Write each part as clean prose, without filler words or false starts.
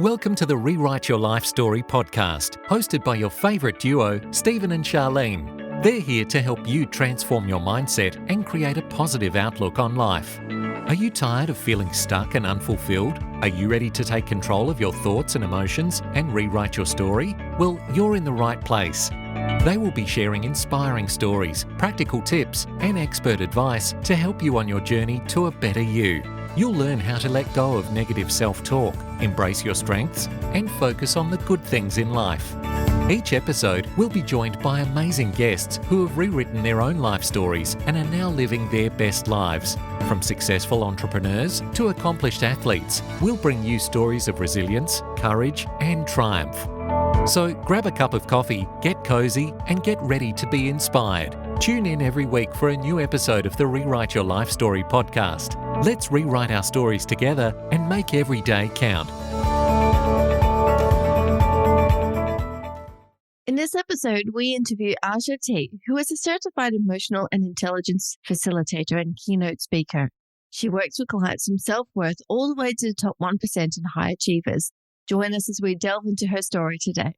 Welcome to the Rewrite Your Life Story podcast, hosted by your favourite duo, Stephen and Charlene. They're here to help you transform your mindset and create a positive outlook on life. Are you tired of feeling stuck and unfulfilled? Are you ready to take control of your thoughts and emotions and rewrite your story? Well, you're in the right place. They will be sharing inspiring stories, practical tips, and expert advice to help you on your journey to a better you. You'll learn how to let go of negative self-talk, embrace your strengths, and focus on the good things in life. Each episode will be joined by amazing guests who have rewritten their own life stories and are now living their best lives. From successful entrepreneurs to accomplished athletes, we'll bring you stories of resilience, courage, and triumph. So grab a cup of coffee, get cozy, and get ready to be inspired. Tune in every week for a new episode of the Rewrite Your Life Story podcast. Let's rewrite our stories together and make every day count. In this episode, we interview Aasha T, who is a certified emotional and intelligence facilitator and keynote speaker. She works with clients from self-worth all the way to the top 1% and high achievers. Join us as we delve into her story today.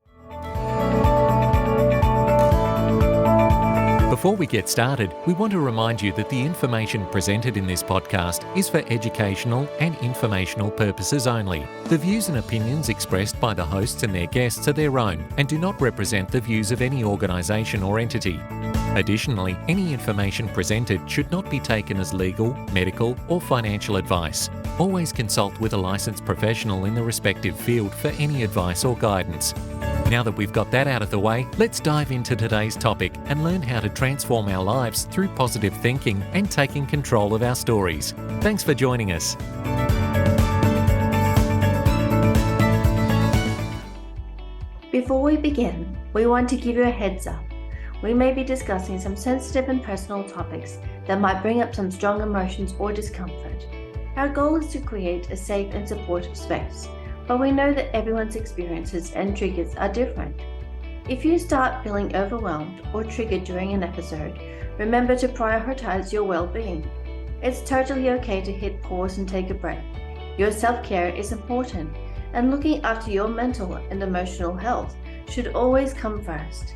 Before we get started, we want to remind you that the information presented in this podcast is for educational and informational purposes only. The views and opinions expressed by the hosts and their guests are their own and do not represent the views of any organisation or entity. Additionally, any information presented should not be taken as legal, medical, or financial advice. Always consult with a licensed professional in the respective field for any advice or guidance. Now that we've got that out of the way, let's dive into today's topic and learn how to transform our lives through positive thinking and taking control of our stories. Thanks for joining us. Before we begin, we want to give you a heads up. We may be discussing some sensitive and personal topics that might bring up some strong emotions or discomfort. Our goal is to create a safe and supportive space, but we know that everyone's experiences and triggers are different. If you start feeling overwhelmed or triggered during an episode, remember to prioritize your well-being. It's totally okay to hit pause and take a break. Your self-care is important, and looking after your mental and emotional health should always come first.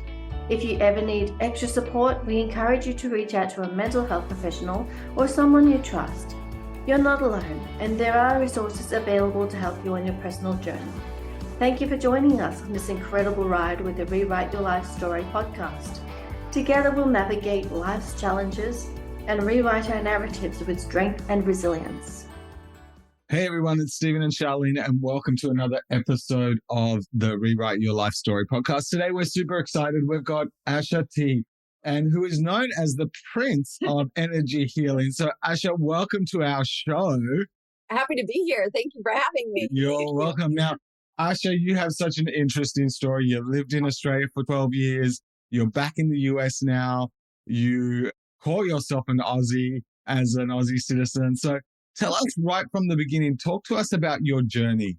If you ever need extra support, we encourage you to reach out to a mental health professional or someone you trust. You're not alone, and there are resources available to help you on your personal journey. Thank you for joining us on this incredible ride with the Rewrite Your Life Story podcast. Together we'll navigate life's challenges and rewrite our narratives with strength and resilience. Hey everyone, it's Stephen and Charlene, and welcome to another episode of the Rewrite Your Life Story podcast. Today we're super excited. We've got Aasha T, and who is known as the Prince of Energy Healing. So Asha, welcome to our show. Happy to be here. Thank you for having me. You're welcome. Now, Asha, you have such an interesting story. You've lived in Australia for 12 years. You're back in the US now. You call yourself an Aussie as an Aussie citizen. So tell us right from the beginning, talk to us about your journey.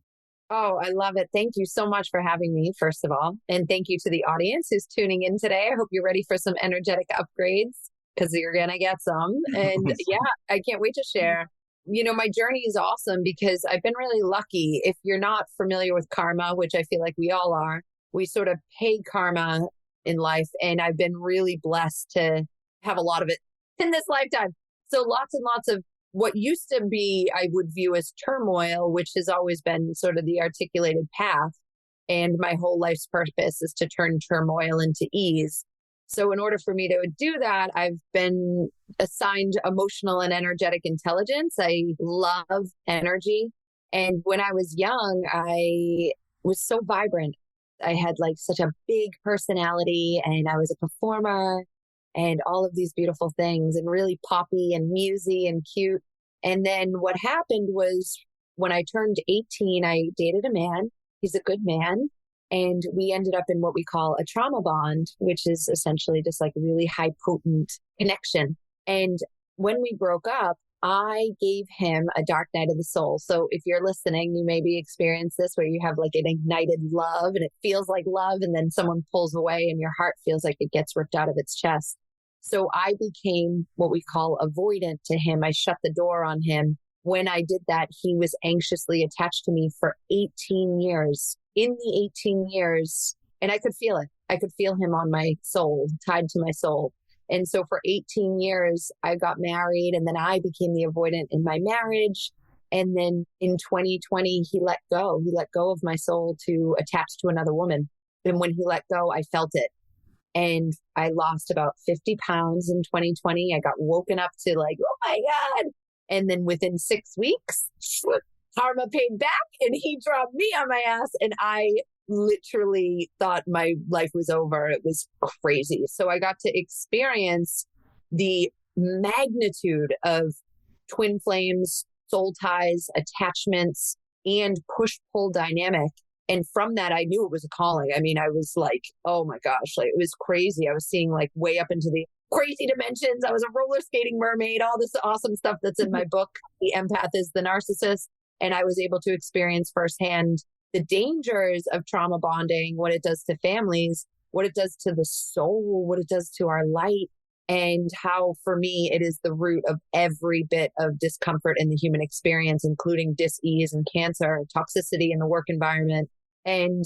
Oh, I love it. Thank you so much for having me, first of all. And thank you to the audience who's tuning in today. I hope you're ready for some energetic upgrades because you're going to get some. And yeah, I can't wait to share. You know, my journey is awesome because I've been really lucky. If you're not familiar with karma, which I feel like we all are, we sort of pay karma in life. And I've been really blessed to have a lot of it in this lifetime. So lots and lots of what used to be, I would view as turmoil, which has always been sort of the articulated path. And my whole life's purpose is to turn turmoil into ease. So in order for me to do that, I've been assigned emotional and energetic intelligence. I love energy. And when I was young, I was so vibrant. I had like such a big personality and I was a performer and all of these beautiful things and really poppy and musy and cute. And then what happened was when I turned 18, I dated a man. He's a good man. And we ended up in what we call a trauma bond, which is essentially just like a really high potent connection. And when we broke up, I gave him a dark night of the soul. So if you're listening, you maybe experience this where you have like an ignited love and it feels like love and then someone pulls away and your heart feels like it gets ripped out of its chest. So I became what we call avoidant to him. I shut the door on him when I did that, he was anxiously attached to me for 18 years. In the 18 years, and I could feel it. I could feel him on my soul, tied to my soul. And so for 18 years, I got married, and then I became the avoidant in my marriage. And then in 2020, he let go. He let go of my soul to attach to another woman. And when he let go, I felt it. And I lost about 50 pounds in 2020. I got woken up to like, oh my God. And then within 6 weeks, karma paid back and he dropped me on my ass. And I literally thought my life was over. It was crazy. So I got to experience the magnitude of twin flames, soul ties, attachments, and push-pull dynamic. And from that, I knew it was a calling. I mean, I was like, oh my gosh, like it was crazy. I was seeing like way up into the crazy dimensions. I was a roller skating mermaid, all this awesome stuff that's in my book, The Empath is the Narcissist. And I was able to experience firsthand the dangers of trauma bonding, what it does to families, what it does to the soul, what it does to our light, and how for me, it is the root of every bit of discomfort in the human experience, including dis-ease and cancer, toxicity in the work environment. And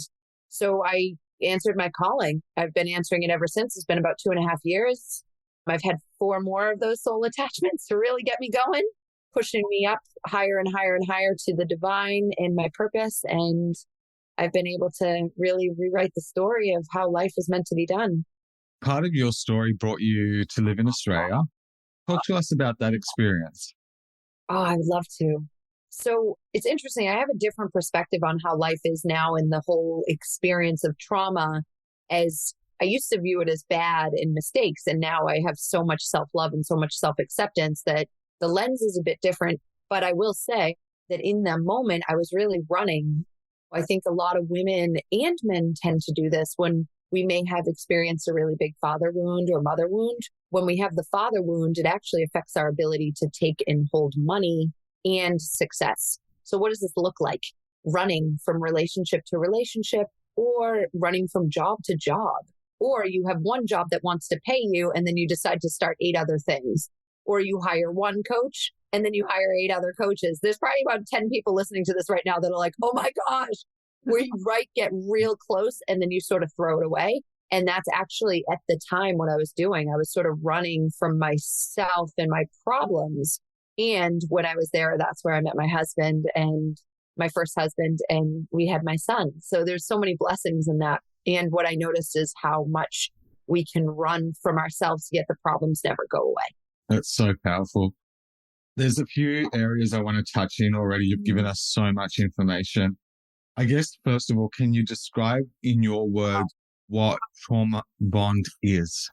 so I answered my calling. I've been answering it ever since. It's been about 2.5 years. I've had 4 more of those soul attachments to really get me going, pushing me up higher and higher and higher to the divine and my purpose. And I've been able to really rewrite the story of how life is meant to be done. Part of your story brought you to live in Australia. Talk to us about that experience. Oh, I would love to. So it's interesting. I have a different perspective on how life is now and the whole experience of trauma, as I used to view it as bad and mistakes. And now I have so much self-love and so much self-acceptance that the lens is a bit different. But I will say that in that moment, I was really running. I think a lot of women and men tend to do this when we may have experienced a really big father wound or mother wound. When we have the father wound, it actually affects our ability to take and hold money and success. So what does this look like? Running from relationship to relationship, or running from job to job. Or you have one job that wants to pay you and then you decide to start 8 other things. Or you hire one coach and then you hire 8 other coaches. There's probably about 10 people listening to this right now that are like, oh my gosh, where you get real close and then you sort of throw it away. And that's actually at the time what I was doing. I was sort of running from myself and my problems. And when I was there, that's where I met my husband and my first husband, and we had my son. So there's so many blessings in that. And what I noticed is how much we can run from ourselves, yet the problems never go away. That's so powerful. There's a few areas I want to touch in already. You've given us so much information. I guess, first of all, can you describe in your words what trauma bond is?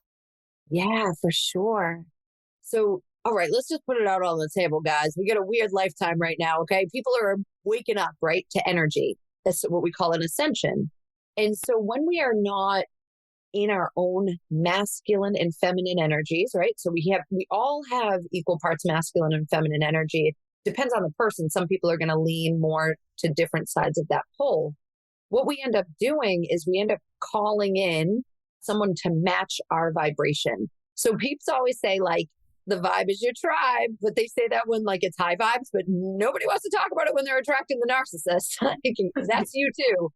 Yeah, for sure. So, all right, let's just put it out on the table, guys. We got a weird lifetime right now, okay? People are waking up, right, to energy. That's what we call an ascension. And so when we are not in our own masculine and feminine energies, right? So we all have equal parts masculine and feminine energy. It depends on the person. Some people are going to lean more to different sides of that pole. What we end up doing is we end up calling in someone to match our vibration. So people always say like, the vibe is your tribe, but they say that when like it's high vibes, but nobody wants to talk about it when they're attracting the narcissist. That's you too.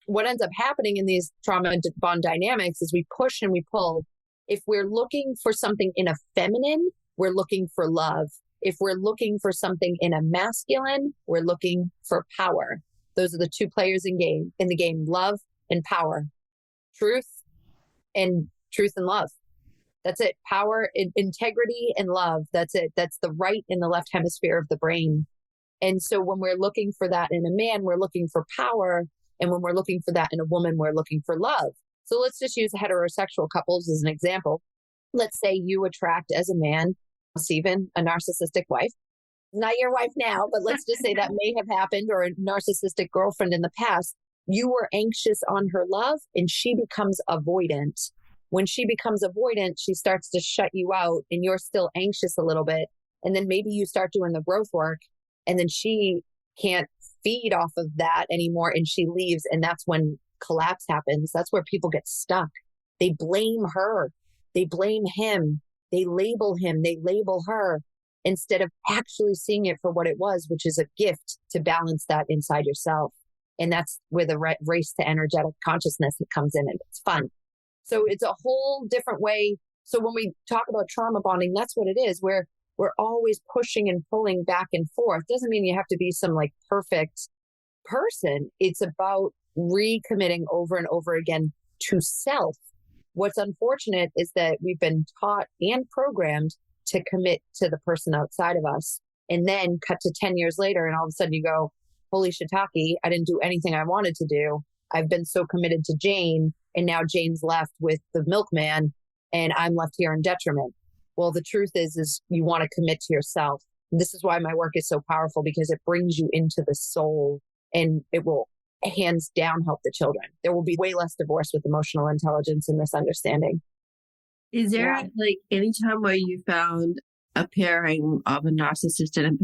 What ends up happening in these trauma bond dynamics is we push and we pull. If we're looking for something in a feminine, we're looking for love. If we're looking for something in a masculine, we're looking for power. Those are the 2 players in the game, love and power, truth and love. That's it. Power, integrity, and love. That's it. That's the right and the left hemisphere of the brain. And so when we're looking for that in a man, we're looking for power. And when we're looking for that in a woman, we're looking for love. So let's just use heterosexual couples as an example. Let's say you attract as a man, Stephen, a narcissistic wife. Not your wife now, but let's just say that may have happened, or a narcissistic girlfriend in the past. You were anxious on her love and she becomes avoidant. When she becomes avoidant, she starts to shut you out and you're still anxious a little bit. And then maybe you start doing the growth work and then she can't feed off of that anymore and she leaves. And that's when collapse happens. That's where people get stuck. They blame her. They blame him. They label him. They label her. instead of actually seeing it for what it was, which is a gift to balance that inside yourself. And that's where the race to energetic consciousness comes in, and it's fun. So it's a whole different way. So when we talk about trauma bonding, that's what it is, where we're always pushing and pulling back and forth. Doesn't mean you have to be some like perfect person. It's about recommitting over and over again to self. What's unfortunate is that we've been taught and programmed to commit to the person outside of us, and then cut to 10 years later, and all of a sudden you go, holy shiitake, I didn't do anything I wanted to do. I've been so committed to Jane, and now Jane's left with the milkman, and I'm left here in detriment. Well, the truth is you want to commit to yourself. This is why my work is so powerful, because it brings you into the soul, and it will hands down help the children. There will be way less divorce with emotional intelligence and misunderstanding. Is there like any time where you found a pairing of a narcissist and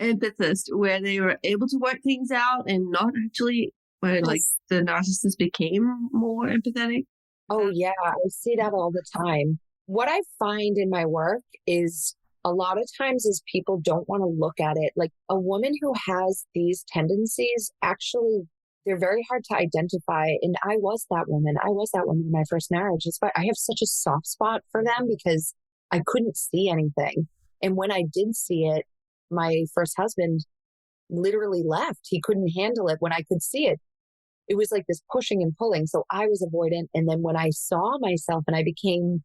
empathist where they were able to work things out and not actually, where like the narcissist became more empathetic? Oh yeah, I see that all the time. What I find in my work is a lot of times is people don't want to look at it. Like a woman who has these tendencies, actually, they're very hard to identify. And I was that woman. I was that woman in my first marriage. It's why I have such a soft spot for them, because I couldn't see anything. And when I did see it, my first husband literally left. He couldn't handle it when I could see it. It was like this pushing and pulling. So I was avoidant. And then when I saw myself and I became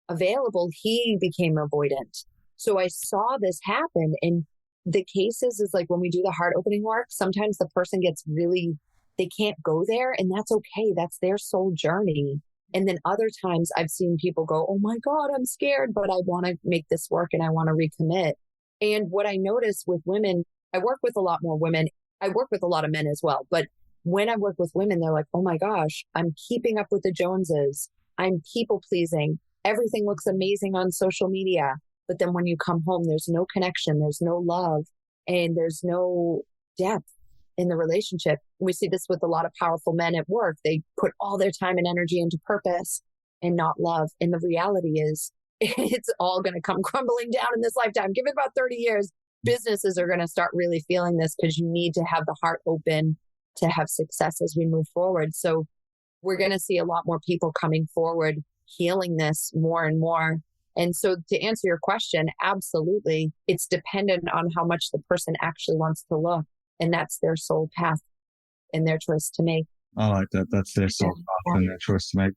available, he became avoidant. So I saw this happen. And the cases is like when we do the heart opening work, sometimes the person gets really, they can't go there, and that's okay. That's their soul journey. And then other times I've seen people go, oh my God, I'm scared, but I want to make this work and I want to recommit. And what I notice with women, I work with a lot more women. I work with a lot of men as well. But when I work with women, they're like, oh my gosh, I'm keeping up with the Joneses. I'm people pleasing. Everything looks amazing on social media. But then when you come home, there's no connection, there's no love, and there's no depth in the relationship. We see this with a lot of powerful men at work. They put all their time and energy into purpose and not love. And the reality is it's all going to come crumbling down in this lifetime. Give it about 30 years. Businesses are going to start really feeling this, because you need to have the heart open to have success as we move forward. So we're going to see a lot more people coming forward, healing this more and more. And so to answer your question, absolutely, it's dependent on how much the person actually wants to look. And that's their soul path and their choice to make. I like that. That's their soul path and their choice to make.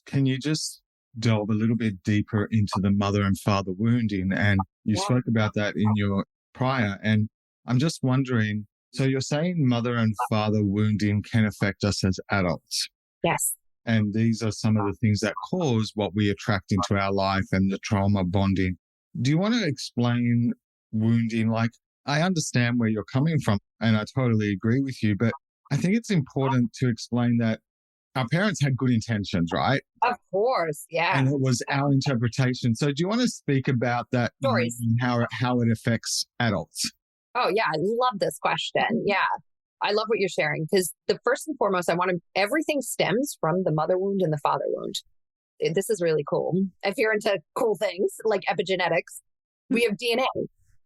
Can you just delve a little bit deeper into the mother and father wounding? And you spoke about that in your prior. And I'm just wondering, so you're saying mother and father wounding can affect us as adults. Yes. And these are some of the things that cause what we attract into our life and the trauma bonding. Do you want to explain wounding? Like, I understand where you're coming from and I totally agree with you, but I think it's important to explain that our parents had good intentions, right? Of course, yeah. And it was our interpretation. So do you want to speak about that and how it affects adults? Oh, yeah. I love this question. Yeah. I love what you're sharing, because the first and foremost, everything stems from the mother wound and the father wound. This is really cool. If you're into cool things like epigenetics, we have DNA.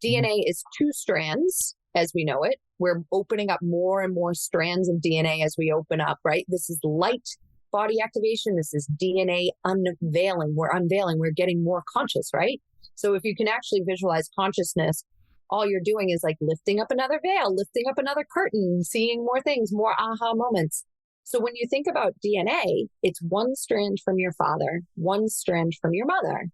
DNA is 2 strands as we know it. We're opening up more and more strands of DNA as we open up, right? This is light body activation. This is DNA unveiling. We're unveiling. We're getting more conscious, right? So if you can actually visualize consciousness, all you're doing is like lifting up another veil, lifting up another curtain, seeing more things, more aha moments. So when you think about DNA, it's 1 strand from your father, 1 strand from your mother.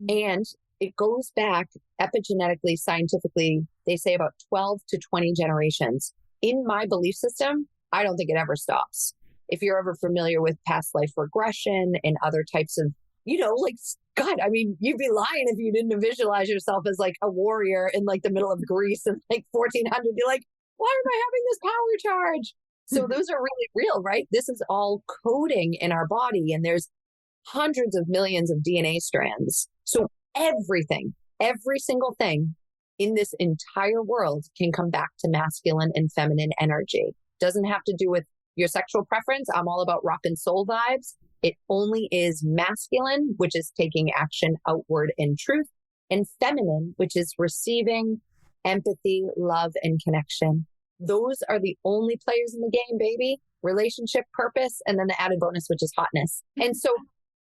And it goes back epigenetically, scientifically, they say about 12 to 20 generations. In my belief system, I don't think it ever stops. If you're ever familiar with past life regression and other types of, like, God, I mean, you'd be lying if you didn't visualize yourself as like a warrior in like the middle of Greece in like 1400. You're like, why am I having this power charge? So those are really real, right? This is all coding in our body, and there's hundreds of millions of DNA strands. So everything, every single thing in this entire world can come back to masculine and feminine energy. Doesn't have to do with your sexual preference. I'm all about rock and soul vibes. It only is masculine, which is taking action outward in truth, and feminine, which is receiving, empathy, love, and connection. Those are the only players in the game, baby. Relationship, purpose, and then the added bonus, which is hotness. And so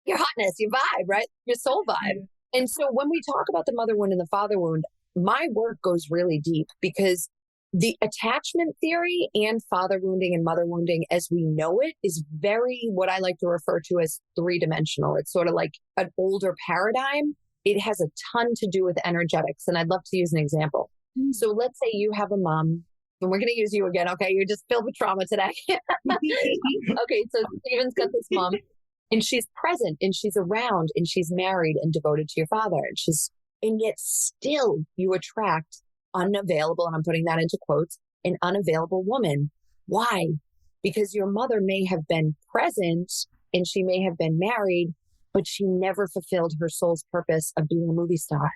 your hotness, your vibe, right? Your soul vibe. And so when we talk about the mother wound and the father wound, my work goes really deep because the attachment theory and father wounding and mother wounding as we know it is very what I like to refer to as three-dimensional. It's sort of like an older paradigm. It has a ton to do with energetics. And I'd love to use an example. So let's say you have a mom, and we're going to use you again. Okay. You're just filled with trauma today. Okay. So Stephen's got this mom and she's present and she's around and she's married and devoted to your father. And yet still you attract unavailable, and I'm putting that into quotes, an unavailable woman. Why? Because your mother may have been present and she may have been married, but she never fulfilled her soul's purpose of being a movie star.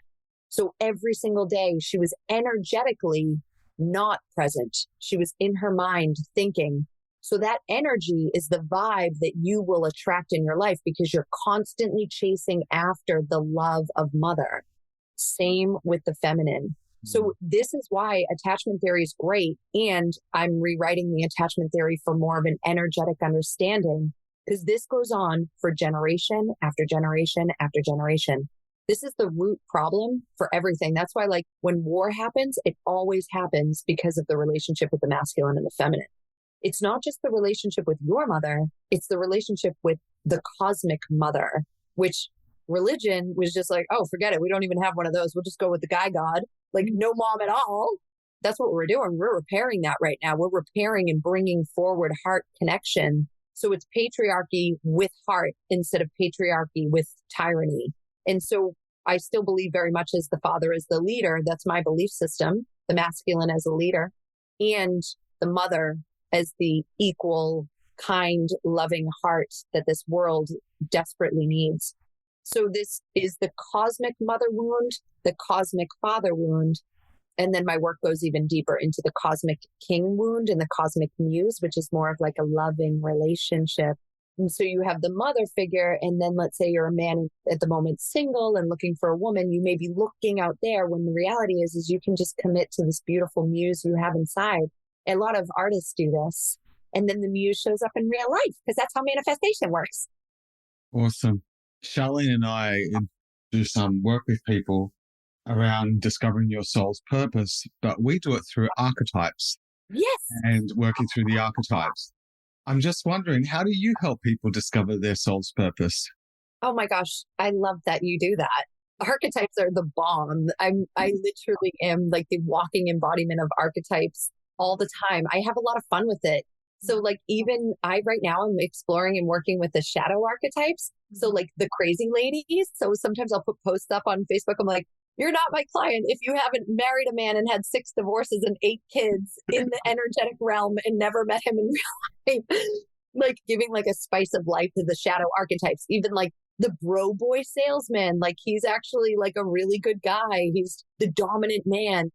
So every single day she was energetically not present. She was in her mind thinking. So that energy is the vibe that you will attract in your life because you're constantly chasing after the love of mother. Same with the feminine. So this is why attachment theory is great. And I'm rewriting the attachment theory for more of an energetic understanding because this goes on for generation after generation after generation. This is the root problem for everything. That's why, like, when war happens, it always happens because of the relationship with the masculine and the feminine. It's not just the relationship with your mother, it's the relationship with the cosmic mother, which religion was just like, oh, forget it. We don't even have one of those. We'll just go with the guy God, like no mom at all. That's what we're doing. We're repairing that right now. We're repairing and bringing forward heart connection. So it's patriarchy with heart instead of patriarchy with tyranny. And so I still believe very much as the father as the leader. That's my belief system, the masculine as a leader, and the mother as the equal, kind, loving heart that this world desperately needs. So this is the cosmic mother wound, the cosmic father wound. And then my work goes even deeper into the cosmic king wound and the cosmic muse, which is more of like a loving relationship. And so you have the mother figure, and then let's say you're a man at the moment single and looking for a woman, you may be looking out there when the reality is you can just commit to this beautiful muse you have inside. A lot of artists do this. And then the muse shows up in real life because that's how manifestation works. Awesome. Charlene and I do some work with people around discovering your soul's purpose, but we do it through archetypes. Yes. And working through the archetypes. I'm just wondering, how do you help people discover their soul's purpose? Oh my gosh, I love that you do that. Archetypes are the bomb. I literally am like the walking embodiment of archetypes all the time. I have a lot of fun with it. So like even right now I'm exploring and working with the shadow archetypes. So like the crazy ladies. So sometimes I'll put posts up on Facebook. I'm like, you're not my client if you haven't married a man and had 6 divorces and 8 kids in the energetic realm and never met him in real life. Like giving like a spice of life to the shadow archetypes. Even like the bro boy salesman, like he's actually like a really good guy. He's the dominant man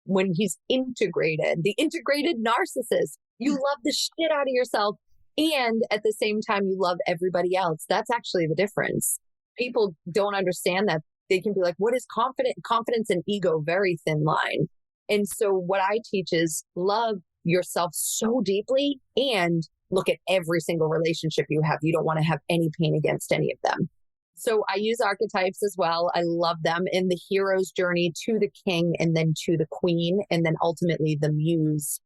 when he's integrated. The integrated narcissist. You love the shit out of yourself and at the same time you love everybody else. That's actually the difference. People don't understand that. They can be like, what is confidence and ego? Very thin line. And so what I teach is love yourself so deeply and look at every single relationship you have. You don't want to have any pain against any of them. So I use archetypes as well. I love them in the hero's journey to the king and then to the queen and then ultimately the muse.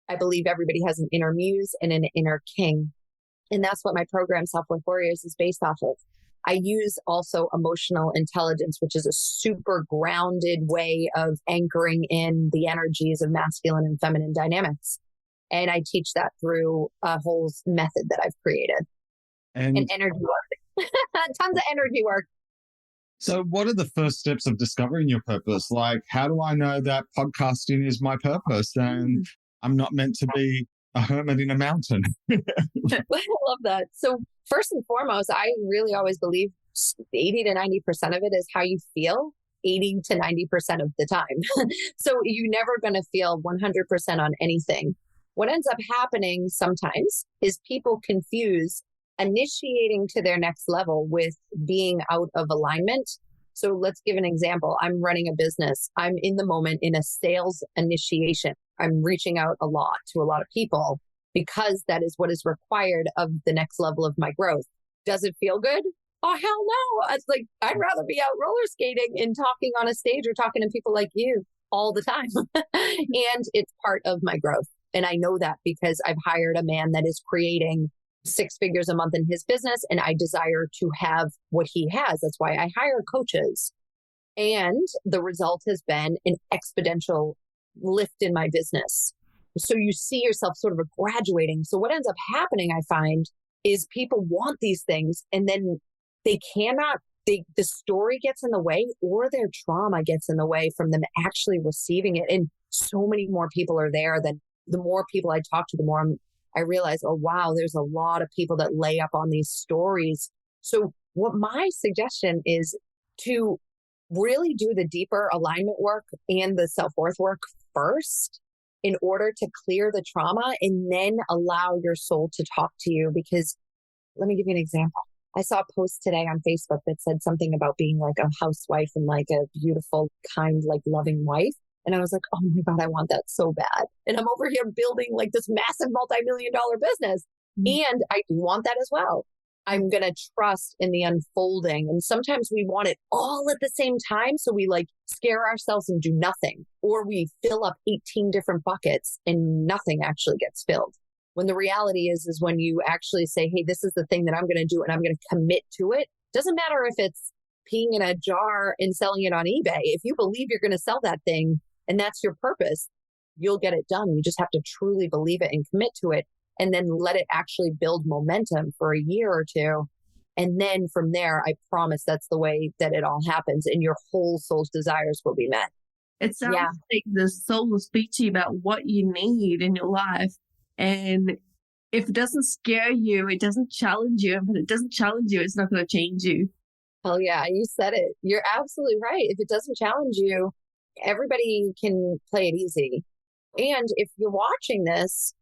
I believe everybody has an inner muse and an inner king. And that's what my program, Self-Worth Warriors, is based off of. I use also emotional intelligence, which is a super grounded way of anchoring in the energies of masculine and feminine dynamics. And I teach that through a whole method that I've created. And energy work. Tons of energy work. So what are the first steps of discovering your purpose? Like, how do I know that podcasting is my purpose and I'm not meant to be a hermit in a mountain? I love that. So first and foremost, I really always believe 80 to 90% of it is how you feel 80 to 90% of the time. So you're never going to feel 100% on anything. What ends up happening sometimes is people confuse initiating to their next level with being out of alignment. So let's give an example. I'm running a business. I'm in the moment in a sales initiation. I'm reaching out a lot to a lot of people because that is what is required of the next level of my growth. Does it feel good? Oh, hell no. It's like, I'd rather be out roller skating and talking on a stage or talking to people like you all the time. And it's part of my growth. And I know that because I've hired a man that is creating 6 figures a month in his business, and I desire to have what he has. That's why I hire coaches. And the result has been an exponential lift in my business. So you see yourself sort of graduating. So what ends up happening, I find, is people want these things and then they cannot, the story gets in the way or their trauma gets in the way from them actually receiving it. And so many more people are there than the more people I talk to, the more I realize, oh, wow, there's a lot of people that lay up on these stories. So what my suggestion is to really do the deeper alignment work and the self-worth work first in order to clear the trauma and then allow your soul to talk to you. Because let me give you an example. I saw a post today on Facebook that said something about being like a housewife and like a beautiful, kind, like loving wife. And I was like, oh my God, I want that so bad. And I'm over here building like this massive multi-million-dollar business. And I do want that as well. I'm going to trust in the unfolding. And sometimes we want it all at the same time. So we like scare ourselves and do nothing, or we fill up 18 different buckets and nothing actually gets filled. When the reality is when you actually say, hey, this is the thing that I'm going to do and I'm going to commit to it. Doesn't matter if it's peeing in a jar and selling it on eBay. If you believe you're going to sell that thing and that's your purpose, you'll get it done. You just have to truly believe it and commit to it. And then let it actually build momentum for a year or two. And then from there, I promise that's the way that it all happens and your whole soul's desires will be met. It sounds like the soul will speak to you about what you need in your life. And if it doesn't scare you, it doesn't challenge you. And if it doesn't challenge you, it's not going to change you. Oh yeah, you said it. You're absolutely right. If it doesn't challenge you, everybody can play it easy. And if you're watching this,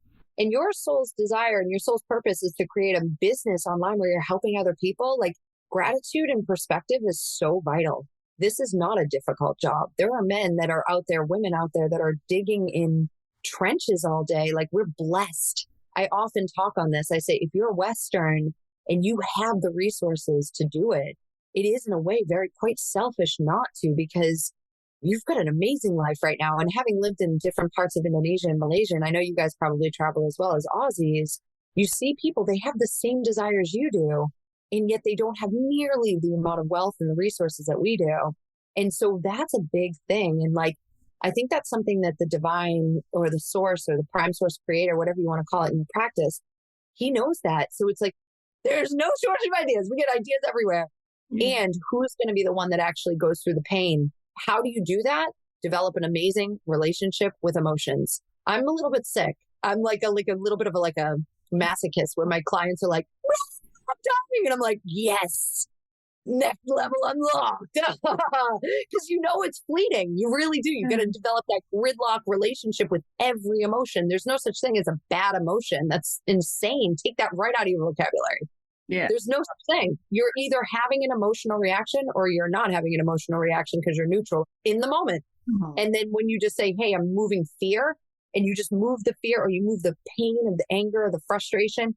and your soul's desire and your soul's purpose is to create a business online where you're helping other people, like gratitude and perspective is so vital. This is not a difficult job. There are men that are out there, women out there that are digging in trenches all day. Like we're blessed. I often talk on this. I say, if you're Western and you have the resources to do it, it is in a way very quite selfish not to, because you've got an amazing life right now. And having lived in different parts of Indonesia and Malaysia, and I know you guys probably travel as well as Aussies, you see people, they have the same desires you do, and yet they don't have nearly the amount of wealth and the resources that we do. And so that's a big thing. And like, I think that's something that the divine or the source or the prime source creator, whatever you want to call it in your practice, he knows that. So it's like, there's no shortage of ideas. We get ideas everywhere. And who's going to be the one that actually goes through the pain? How do you do that? Develop an amazing relationship with emotions. I'm a little bit sick. I'm like a little bit of a masochist where my clients are like, I'm dying. And I'm like, yes, next level unlocked. Because you know it's fleeting. You really do. You got to develop that gridlock relationship with every emotion. There's no such thing as a bad emotion. That's insane. Take that right out of your vocabulary. Yeah. There's no such thing. You're either having an emotional reaction or you're not having an emotional reaction because you're neutral in the moment. And then when you just say, hey, I'm moving fear, and you just move the fear or you move the pain and the anger or the frustration,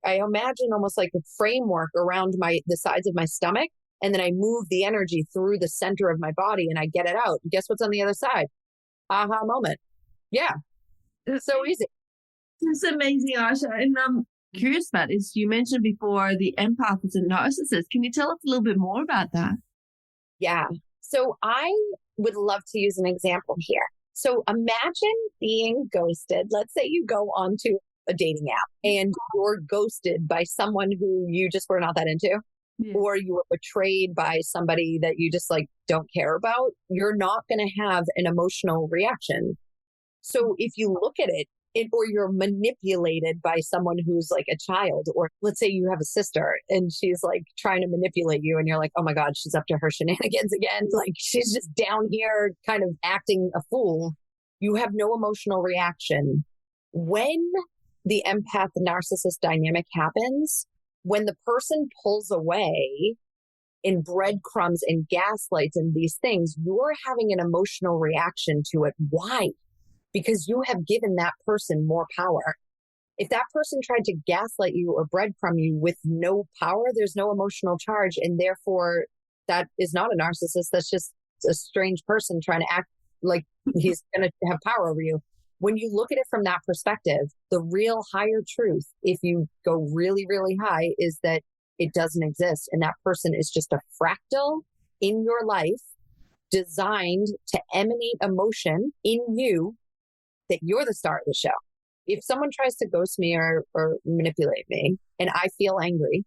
I imagine almost like a framework around the sides of my stomach. And then I move the energy through the center of my body and I get it out. Guess what's on the other side? Aha moment. Yeah. It's so easy. It's amazing, Asha. And curious about is you mentioned before the empath is a narcissist. Can you tell us a little bit more about that? Yeah. So I would love to use an example here. So imagine being ghosted. Let's say you go onto a dating app and you're ghosted by someone who you just were not that into, or you were betrayed by somebody that you just like don't care about. You're not going to have an emotional reaction. So if you look at it, or you're manipulated by someone who's like a child, or let's say you have a sister and she's like trying to manipulate you and you're like, oh my God, she's up to her shenanigans again. Like she's just down here kind of acting a fool. You have no emotional reaction. When the empath narcissist dynamic happens, when the person pulls away, and breadcrumbs and gaslights and these things, you're having an emotional reaction to it. Why? Because you have given that person more power. If that person tried to gaslight you or breadcrumb you with no power, there's no emotional charge. And therefore, that is not a narcissist. That's just a strange person trying to act like he's going to have power over you. When you look at it from that perspective, the real higher truth, if you go really, really high, is that it doesn't exist. And that person is just a fractal in your life designed to emanate emotion in you that you're the star of the show. If someone tries to ghost me or manipulate me and I feel angry,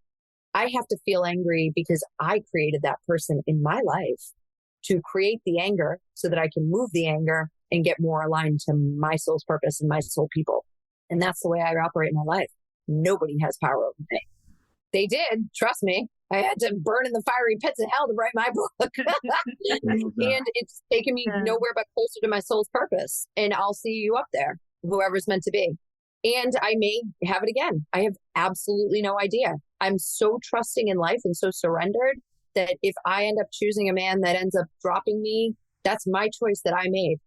I have to feel angry because I created that person in my life to create the anger so that I can move the anger and get more aligned to my soul's purpose and my soul people. And that's the way I operate in my life. Nobody has power over me. They did, trust me. I had to burn in the fiery pits of hell to write my book. And it's taken me nowhere but closer to my soul's purpose. And I'll see you up there, whoever's meant to be. And I may have it again. I have absolutely no idea. I'm so trusting in life and so surrendered that if I end up choosing a man that ends up dropping me, that's my choice that I made.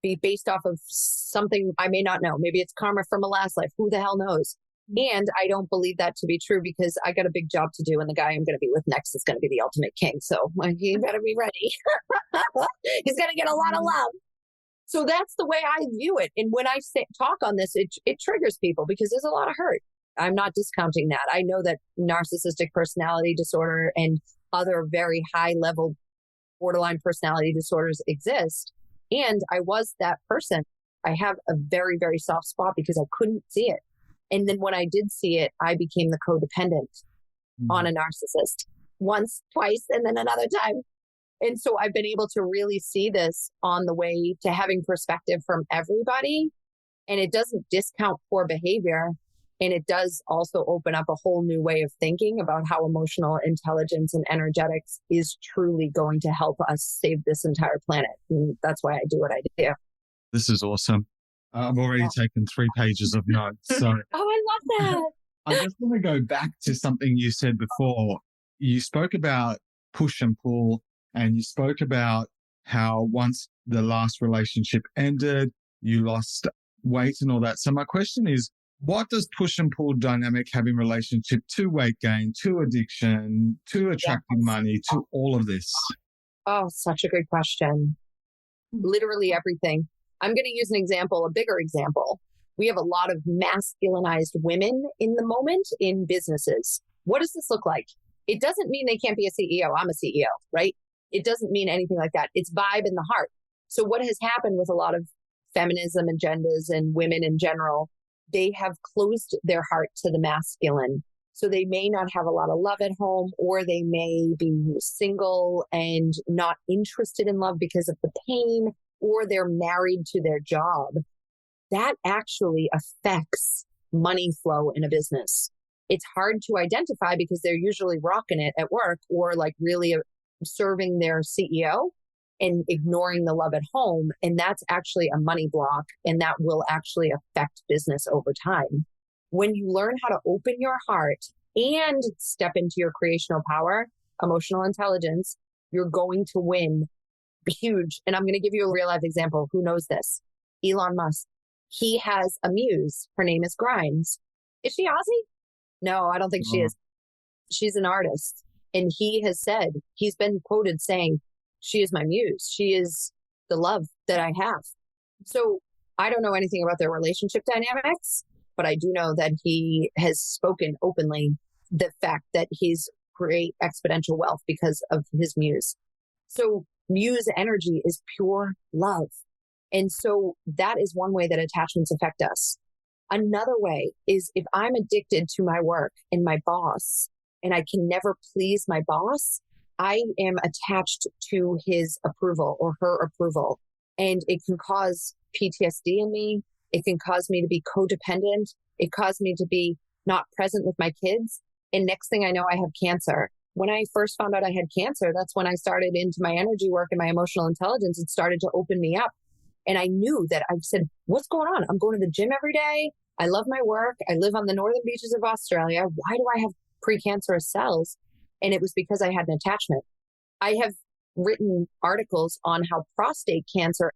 Be based off of something I may not know. Maybe it's karma from a last life. Who the hell knows? And I don't believe that to be true because I got a big job to do and the guy I'm going to be with next is going to be the ultimate king. So you better be ready. He's going to get a lot of love. So that's the way I view it. And when I talk on this, it triggers people because there's a lot of hurt. I'm not discounting that. I know that narcissistic personality disorder and other very high level borderline personality disorders exist. And I was that person. I have a very, very soft spot because I couldn't see it. And then when I did see it, I became the codependent on a narcissist once, twice, and then another time. And so I've been able to really see this on the way to having perspective from everybody. And it doesn't discount poor behavior. And it does also open up a whole new way of thinking about how emotional intelligence and energetics is truly going to help us save this entire planet. And that's why I do what I do. This is awesome. I've already taken 3 pages of notes. So I love that. I just want to go back to something you said before. You spoke about push and pull, and you spoke about how once the last relationship ended, you lost weight and all that. So my question is, what does push and pull dynamic have in relationship to weight gain, to addiction, to attracting money, to all of this? Oh, such a good question. Literally everything. I'm going to use an example, a bigger example. We have a lot of masculinized women in the moment in businesses. What does this look like? It doesn't mean they can't be a CEO. I'm a CEO, right? It doesn't mean anything like that. It's vibe in the heart. So what has happened with a lot of feminism agendas and women in general, they have closed their heart to the masculine. So they may not have a lot of love at home, or they may be single and not interested in love because of the pain, or they're married to their job. That actually affects money flow in a business. It's hard to identify because they're usually rocking it at work or like really serving their CEO and ignoring the love at home. And that's actually a money block, and that will actually affect business over time. When you learn how to open your heart and step into your creational power, emotional intelligence, you're going to win huge. And I'm going to give you a real life example. Who knows this? Elon Musk. He has a muse. Her name is Grimes. Is she Aussie? No, I don't think she is. She's an artist. And he has said, he's been quoted saying, she is my muse. She is the love that I have. So I don't know anything about their relationship dynamics, but I do know that he has spoken openly the fact that he's create exponential wealth because of his muse. So muse energy is pure love. And so that is one way that attachments affect us. Another way is if I'm addicted to my work and my boss, and I can never please my boss, I am attached to his approval or her approval. And it can cause PTSD in me. It can cause me to be codependent. It caused me to be not present with my kids. And next thing I know, I have cancer. When I first found out I had cancer, that's when I started into my energy work and my emotional intelligence. It started to open me up. And I knew that I've said, what's going on? I'm going to the gym every day. I love my work. I live on the northern beaches of Australia. Why do I have precancerous cells? And it was because I had an attachment. I have written articles on how prostate cancer,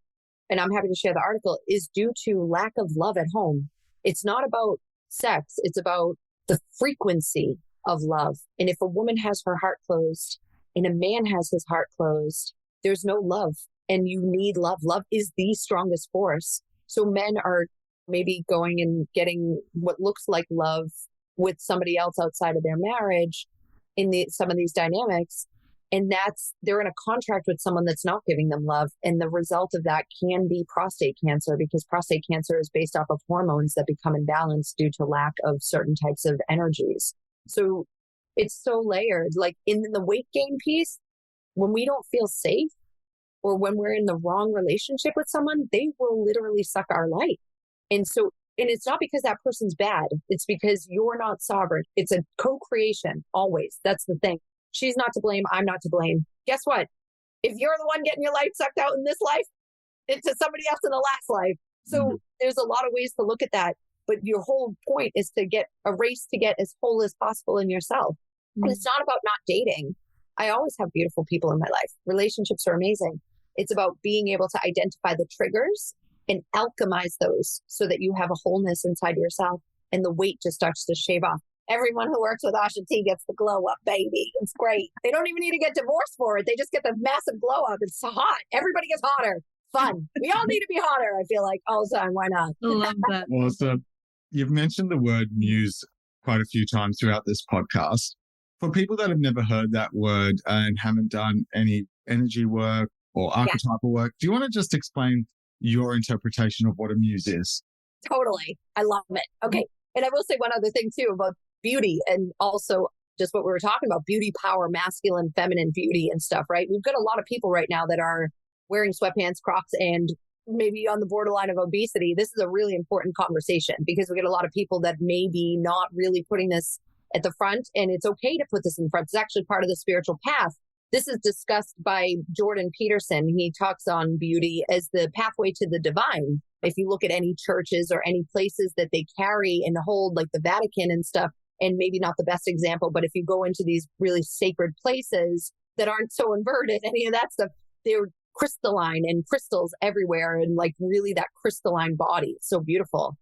and I'm happy to share the article, is due to lack of love at home. It's not about sex. It's about the frequency of love. And if a woman has her heart closed and a man has his heart closed, there's no love. And you need love. Love is the strongest force. So men are maybe going and getting what looks like love with somebody else outside of their marriage in some of these dynamics. And they're in a contract with someone that's not giving them love. And the result of that can be prostate cancer, because prostate cancer is based off of hormones that become imbalanced due to lack of certain types of energies. So it's so layered. Like in the weight gain piece, when we don't feel safe or when we're in the wrong relationship with someone, they will literally suck our light. And it's not because that person's bad. It's because you're not sovereign. It's a co-creation always. That's the thing. She's not to blame. I'm not to blame. Guess what? If you're the one getting your light sucked out in this life, into somebody else in the last life. So there's a lot of ways to look at that. But your whole point is to get a race to get as whole as possible in yourself. And it's not about not dating. I always have beautiful people in my life. Relationships are amazing. It's about being able to identify the triggers and alchemize those so that you have a wholeness inside yourself and the weight just starts to shave off. Everyone who works with Aasha T gets the glow up, baby. It's great. They don't even need to get divorced for it. They just get the massive glow up. It's hot. Everybody gets hotter. Fun. We all need to be hotter, I feel like, all the time. Why not? I love that. Awesome. You've mentioned the word muse quite a few times throughout this podcast. For people that have never heard that word and haven't done any energy work or archetypal work, do you want to just explain your interpretation of what a muse is? Totally. I love it. Okay. And I will say one other thing too about beauty, and also just what we were talking about, beauty, power, masculine, feminine beauty and stuff, right? We've got a lot of people right now that are wearing sweatpants, Crocs, and maybe on the borderline of obesity. This is a really important conversation because we get a lot of people that maybe not really putting this at the front, and it's okay to put this in front. It's actually part of the spiritual path. This is discussed by Jordan Peterson. He talks on beauty as the pathway to the divine. If you look at any churches or any places that they carry and hold, like the Vatican and stuff, and maybe not the best example, but if you go into these really sacred places that aren't so inverted, any of that stuff, they're crystalline and crystals everywhere, and like really that crystalline body. It's so beautiful.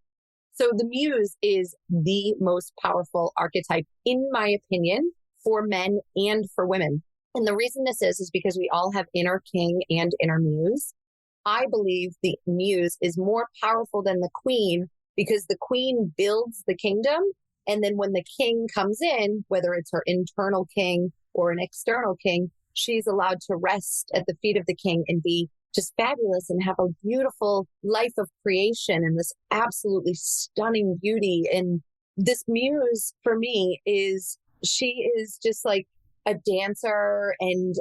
So the muse is the most powerful archetype, in my opinion, for men and for women. And the reason this is because we all have inner king and inner muse. I believe the muse is more powerful than the queen because the queen builds the kingdom. And then when the king comes in, whether it's her internal king or an external king, she's allowed to rest at the feet of the king and be just fabulous and have a beautiful life of creation and this absolutely stunning beauty. And this muse for me she is just like a dancer, and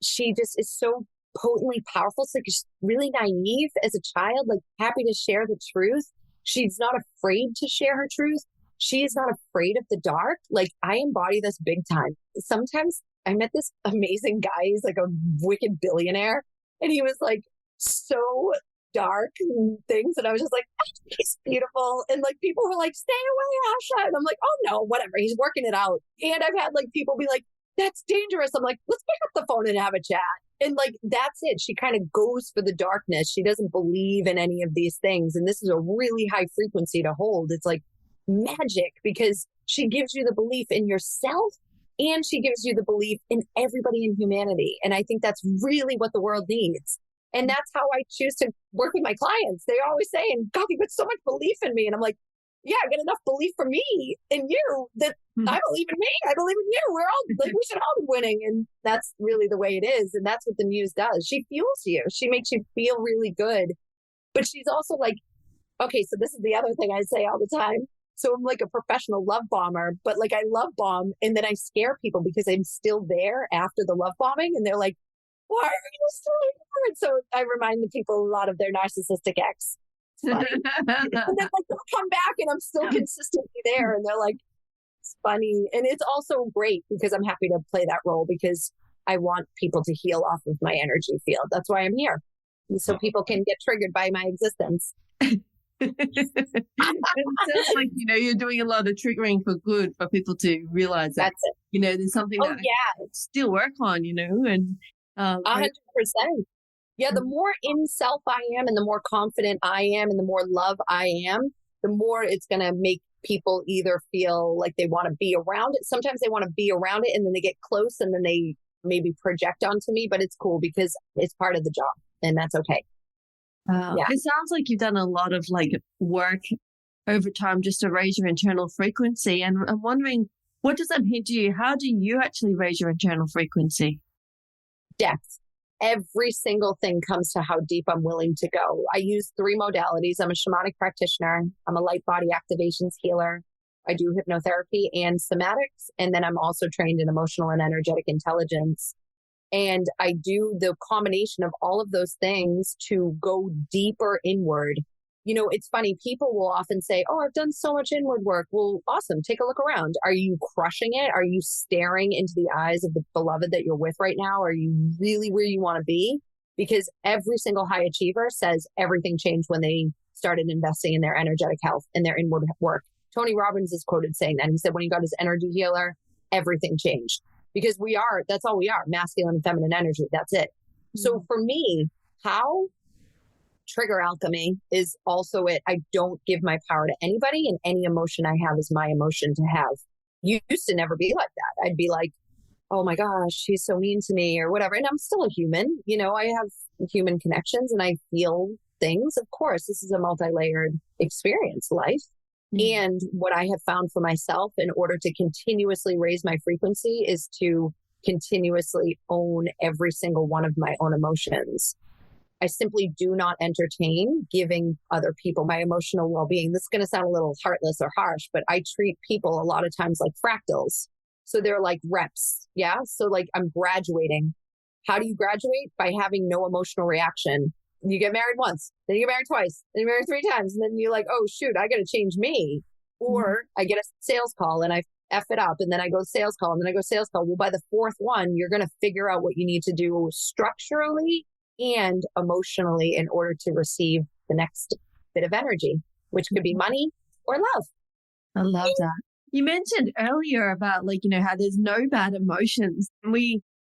she just is so potently powerful. It's like she's really naive as a child, like happy to share the truth. She's not afraid to share her truth. She is not afraid of the dark. Like I embody this big time. Sometimes I met this amazing guy. He's like a wicked billionaire. And he was like so dark and things. And I was just like, oh, he's beautiful. And like people were like, stay away, Asha. And I'm like, oh no, whatever. He's working it out. And I've had like people be like, that's dangerous. I'm like, let's pick up the phone and have a chat. And like, that's it. She kind of goes for the darkness. She doesn't believe in any of these things. And this is a really high frequency to hold. It's like magic because she gives you the belief in yourself and she gives you the belief in everybody in humanity. And I think that's really what the world needs. And that's how I choose to work with my clients. They're always saying, God, you put so much belief in me. And I'm like, yeah, I get enough belief from me in you that I believe in me. I believe in you. We're all like, we should all be winning. And that's really the way it is. And that's what the muse does. She fuels you. She makes you feel really good. But she's also like, okay, so this is the other thing I say all the time. So I'm like a professional love bomber, but like I love bomb and then I scare people because I'm still there after the love bombing. And they're like, why are you still here? And so I remind the people a lot of their narcissistic ex. It's funny. And then like they'll come back and I'm still consistently there. And they're like, it's funny. And it's also great because I'm happy to play that role because I want people to heal off of my energy field. That's why I'm here. So people can get triggered by my existence. It sounds like, you're doing a lot of triggering for good for people to realize that, That's it. there's something that Yeah. I still work on, and 100%. Yeah, the more in self I am and the more confident I am and the more love I am, the more it's going to make people either feel like they want to be around it. Sometimes they want to be around it and then they get close and then they maybe project onto me, but it's cool because it's part of the job and that's okay. Yeah. It sounds like you've done a lot of work over time just to raise your internal frequency. And I'm wondering, what does that mean to you? How do you actually raise your internal frequency? Depth. Every single thing comes to how deep I'm willing to go. I use 3 modalities. I'm a shamanic practitioner. I'm a light body activations healer. I do hypnotherapy and somatics. And then I'm also trained in emotional and energetic intelligence. And I do the combination of all of those things to go deeper inward. It's funny. People will often say, oh, I've done so much inward work. Well, awesome. Take a look around. Are you crushing it? Are you staring into the eyes of the beloved that you're with right now? Are you really where you want to be? Because every single high achiever says everything changed when they started investing in their energetic health and their inward work. Tony Robbins is quoted saying that. He said when he got his energy healer, everything changed. Because that's all we are, masculine and feminine energy. That's it. Mm-hmm. So for me, how trigger alchemy is also it. I don't give my power to anybody, and any emotion I have is my emotion to have. You used to never be like that. I'd be like, oh my gosh, she's so mean to me or whatever. And I'm still a human. I have human connections and I feel things. Of course, this is a multi-layered experience, life. Mm-hmm. And what I have found for myself in order to continuously raise my frequency is to continuously own every single one of my own emotions. I simply do not entertain giving other people my emotional well-being. This is going to sound a little heartless or harsh, but I treat people a lot of times like fractals. So they're like reps. Yeah. So I'm graduating. How do you graduate? By having no emotional reaction. You get married once, then you get married twice, then you're married 3 times. And then you're like, oh shoot, I got to change me. Or I get a sales call and I F it up. And then I go sales call and then I go sales call. Well, by the 4th one, you're going to figure out what you need to do structurally and emotionally in order to receive the next bit of energy, which could be money or love. I love that. You mentioned earlier about how there's no bad emotions.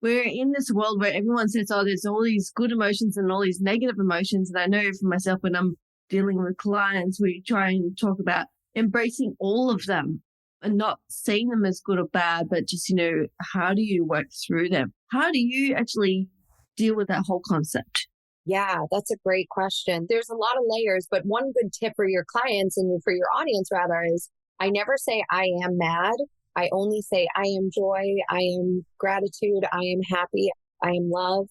We're in this world where everyone says, oh, there's all these good emotions and all these negative emotions. And I know for myself, when I'm dealing with clients, we try and talk about embracing all of them and not seeing them as good or bad, but just, how do you work through them? How do you actually deal with that whole concept? Yeah, that's a great question. There's a lot of layers, but one good tip for your clients and for your audience rather is I never say I am mad. I only say I am joy, I am gratitude, I am happy, I am love.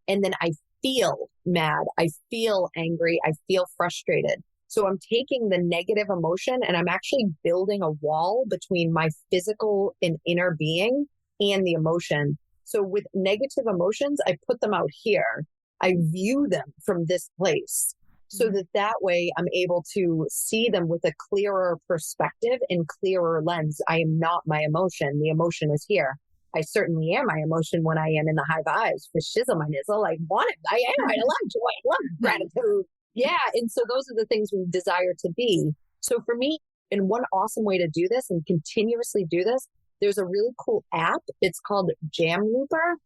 And then I feel mad, I feel angry, I feel frustrated. So I'm taking the negative emotion and I'm actually building a wall between my physical and inner being and the emotion. So with negative emotions, I put them out here. I view them from this place so that way I'm able to see them with a clearer perspective and clearer lens. I am not my emotion. The emotion is here. I certainly am my emotion when I am in the high vibes for shizzle my nizzle. I want it. I am. I love joy. I love gratitude. Yeah. And so those are the things we desire to be. So for me, and one awesome way to do this and continuously do this, there's a really cool app. It's called Jam Looper.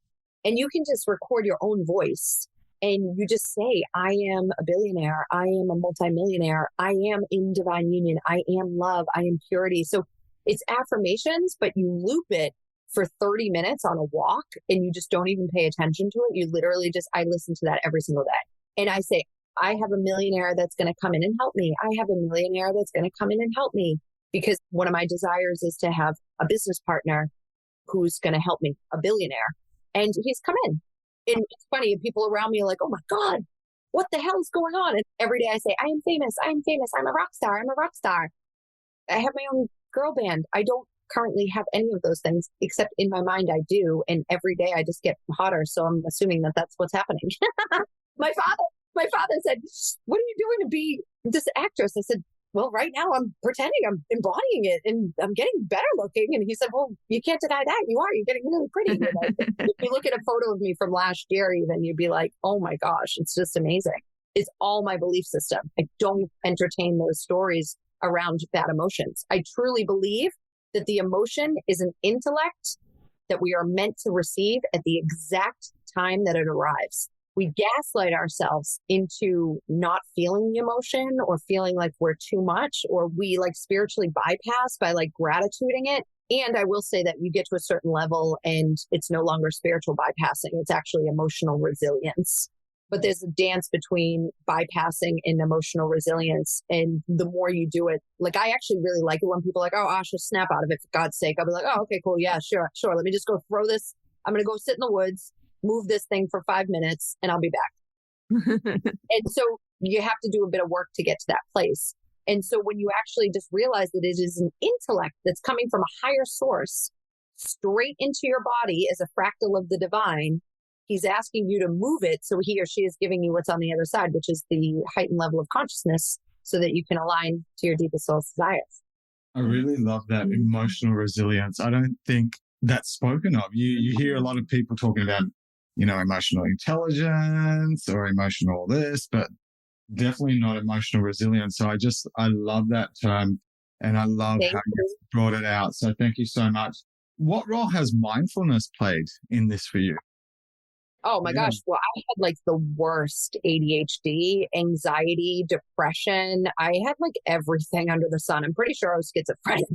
And you can just record your own voice. And you just say, I am a billionaire. I am a multimillionaire. I am in divine union. I am love. I am purity. So it's affirmations, but you loop it for 30 minutes on a walk and you just don't even pay attention to it. You literally I listen to that every single day. And I say, I have a millionaire that's going to come in and help me. I have a millionaire that's going to come in and help me. Because one of my desires is to have a business partner who's going to help me, a billionaire. And he's come in. And it's funny, people around me are like, oh my God, what the hell is going on? And every day I say, I am famous. I am famous. I'm a rock star. I'm a rock star. I have my own girl band. I don't currently have any of those things, except in my mind I do. And every day I just get hotter. So I'm assuming that that's what's happening. My father said, what are you doing to be this actress? I said, well, right now I'm pretending I'm embodying it and I'm getting better looking. And he said, well, you can't deny that. You are. You're getting really pretty. If you look at a photo of me from last year, even, you'd be like, oh my gosh, it's just amazing. is all my belief system. I don't entertain those stories around bad emotions. I truly believe that the emotion is an intellect that we are meant to receive at the exact time that it arrives. We gaslight ourselves into not feeling the emotion or feeling like we're too much, or we like spiritually bypass by like gratituding it. And I will say that you get to a certain level and it's no longer spiritual bypassing. It's actually emotional resilience. But there's a dance between bypassing and emotional resilience. And the more you do it, like I actually really like it when people are like, oh, Asha, snap out of it, for God's sake. I'll be like, oh, okay, cool. Yeah, sure. Let me just go throw this. I'm going to go sit in the woods, move this thing for 5 minutes, and I'll be back. And so you have to do a bit of work to get to that place. And so when you actually just realize that it is an intellect that's coming from a higher source straight into your body as a fractal of the divine, he's asking you to move it. So he or she is giving you what's on the other side, which is the heightened level of consciousness so that you can align to your deepest soul's desires. I really love that emotional resilience. I don't think that's spoken of. You hear a lot of people talking about, emotional intelligence or emotional this, but definitely not emotional resilience. So I love that term and I love how you brought it out. So thank you so much. What role has mindfulness played in this for you? Oh my gosh. Well, I had like the worst ADHD, anxiety, depression. I had like everything under the sun. I'm pretty sure I was schizophrenic.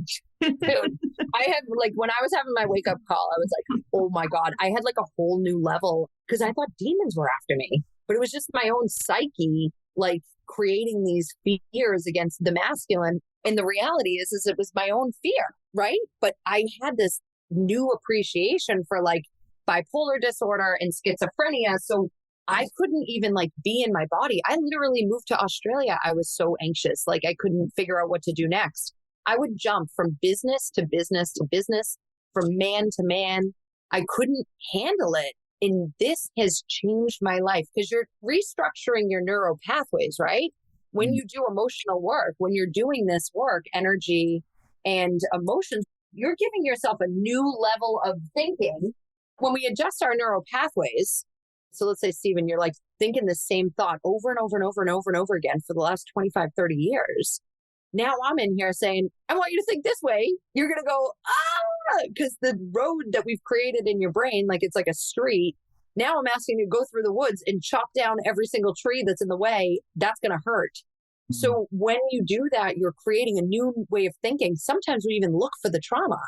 Dude, I had like, when I was having my wake up call, I was like, oh my God, I had like a whole new level because I thought demons were after me, but it was just my own psyche, like creating these fears against the masculine. And the reality is it was my own fear, right? But I had this new appreciation for like bipolar disorder and schizophrenia. So I couldn't even like be in my body. I literally moved to Australia. I was so anxious. Like I couldn't figure out what to do next. I would jump from business to business to business, from man to man. I couldn't handle it. And this has changed my life because you're restructuring your neural pathways, right? When you do emotional work, when you're doing this work, energy and emotions, you're giving yourself a new level of thinking. When we adjust our neural pathways, so let's say, Stephen, you're like thinking the same thought over and over and over and over and over again for the last 25, 30 years. Now I'm in here saying, I want you to think this way. You're going to go, because the road that we've created in your brain, like it's like a street. Now I'm asking you to go through the woods and chop down every single tree that's in the way. That's going to hurt. Mm-hmm. So when you do that, you're creating a new way of thinking. Sometimes we even look for the trauma.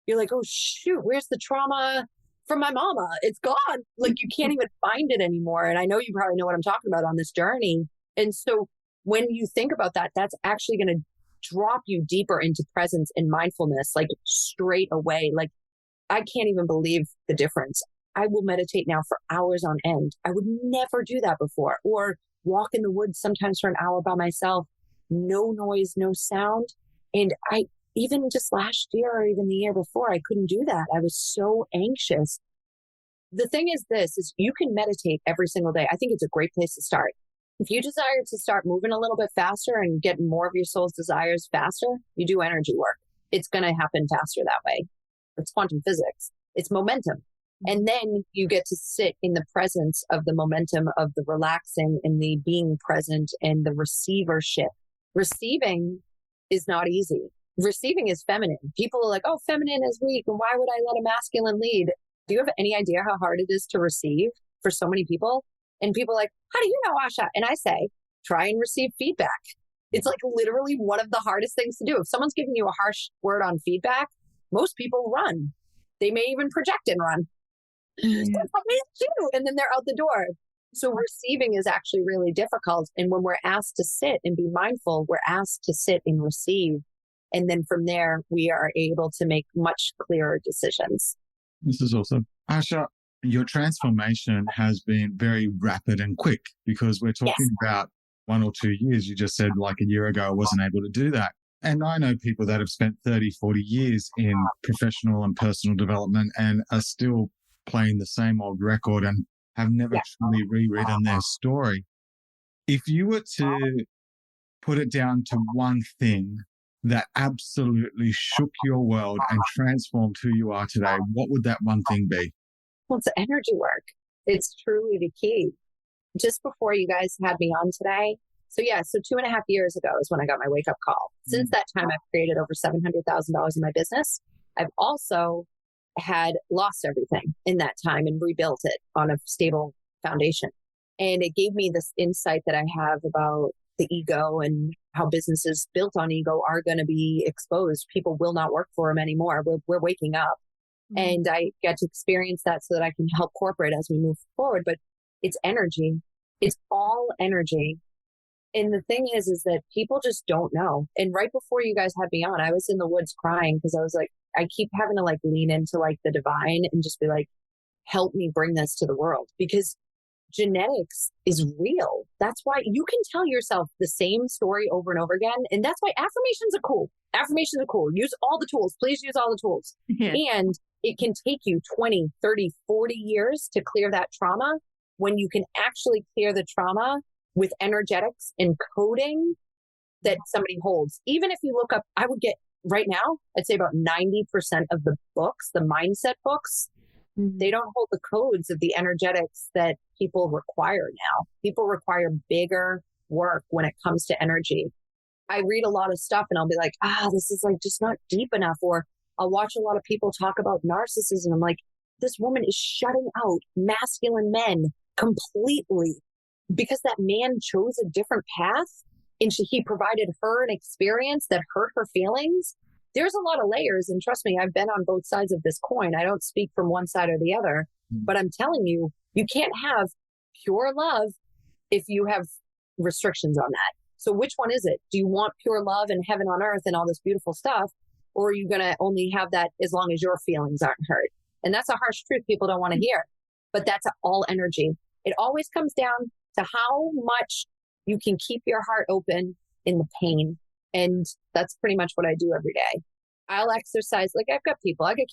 You're like, oh, shoot, where's the trauma from my mama? It's gone. Like you can't even find it anymore. And I know you probably know what I'm talking about on this journey. And so when you think about that, that's actually going to drop you deeper into presence and mindfulness, like straight away. Like I can't even believe the difference. I will meditate now for hours on end. I would never do that before, or walk in the woods sometimes for an hour by myself, no noise, no sound. And even just last year or even the year before, I couldn't do that. I was so anxious. The thing is you can meditate every single day. I think it's a great place to start. If you desire to start moving a little bit faster and get more of your soul's desires faster, you do energy work. It's going to happen faster that way. It's quantum physics. It's momentum. And then you get to sit in the presence of the momentum of the relaxing and the being present and the receivership. Receiving is not easy. Receiving is feminine. People are like, oh, feminine is weak. And why would I let a masculine lead? Do you have any idea how hard it is to receive for so many people? And people are like, how do you know, Asha? And I say, try and receive feedback. It's like literally one of the hardest things to do. If someone's giving you a harsh word on feedback, most people run. They may even project and run. And then they're out the door. So receiving is actually really difficult. And when we're asked to sit and be mindful, we're asked to sit and receive. And then from there, we are able to make much clearer decisions. This is awesome. Asha, your transformation has been very rapid and quick because we're talking about 1 or 2 years. You just said like a year ago, I wasn't able to do that. And I know people that have spent 30, 40 years in professional and personal development and are still playing the same old record and have never truly rewritten their story. If you were to put it down to one thing that absolutely shook your world and transformed who you are today, what would that one thing be? Well, it's energy work. It's truly the key. just before you guys had me on today. So 2.5 years ago is when I got my wake up call. Since that time, I've created over $700,000 in my business. I've also had lost everything in that time and rebuilt it on a stable foundation. And it gave me this insight that I have about the ego and how businesses built on ego are going to be exposed. People will not work for them anymore. We're waking up. And I get to experience that so that I can help corporate as we move forward. But it's energy. It's all energy. And the thing is that people just don't know. And right before you guys had me on, I was in the woods crying because I was like, I keep having to like lean into like the divine and just be like, help me bring this to the world, because genetics is real. That's why you can tell yourself the same story over and over again. And that's why affirmations are cool. Affirmations are cool. Use all the tools. Please use all the tools. And it can take you 20, 30, 40 years to clear that trauma when you can actually clear the trauma with energetics and coding that somebody holds. Even if you look up, I would get right now, I'd say about 90% of the books, the mindset books, they don't hold the codes of the energetics that people require now. People require bigger work when it comes to energy. I read a lot of stuff and I'll be like, this is like just not deep enough. Or I'll watch a lot of people talk about narcissism. I'm like, this woman is shutting out masculine men completely because that man chose a different path and he provided her an experience that hurt her feelings. There's a lot of layers. And trust me, I've been on both sides of this coin. I don't speak from one side or the other, but I'm telling you, you can't have pure love if you have restrictions on that. So which one is it? Do you want pure love and heaven on earth and all this beautiful stuff? Or are you going to only have that as long as your feelings aren't hurt? And that's a harsh truth people don't want to hear, but that's all energy. It always comes down to how much you can keep your heart open in the pain. And that's pretty much what I do every day. I'll exercise, like I got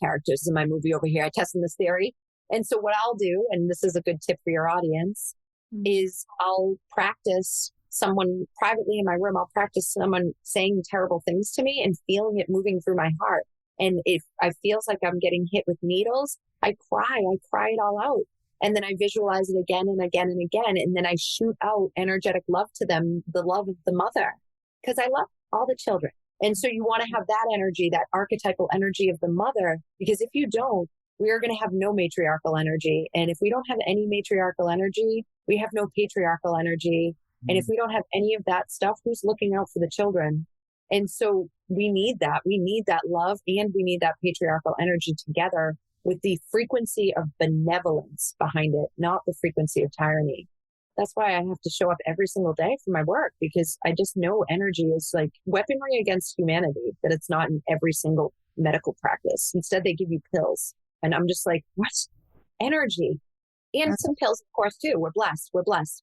characters in my movie over here. I test in this theory. And so what I'll do, and this is a good tip for your audience, is I'll practice someone privately in my room. I'll practice someone saying terrible things to me and feeling it moving through my heart. And if I feels like I'm getting hit with needles, I cry it all out. And then I visualize it again and again and again. And then I shoot out energetic love to them, the love of the mother, because I love all the children. And so you want to have that energy, that archetypal energy of the mother, because if you don't, we are going to have no matriarchal energy. And if we don't have any matriarchal energy, we have no patriarchal energy. And if we don't have any of that stuff, who's looking out for the children? And so we need that. We need that love and we need that patriarchal energy together with the frequency of benevolence behind it, not the frequency of tyranny. That's why I have to show up every single day for my work, because I just know energy is like weaponry against humanity, that it's not in every single medical practice. Instead, they give you pills. And I'm just like, what? Energy. And some pills, of course, too. We're blessed,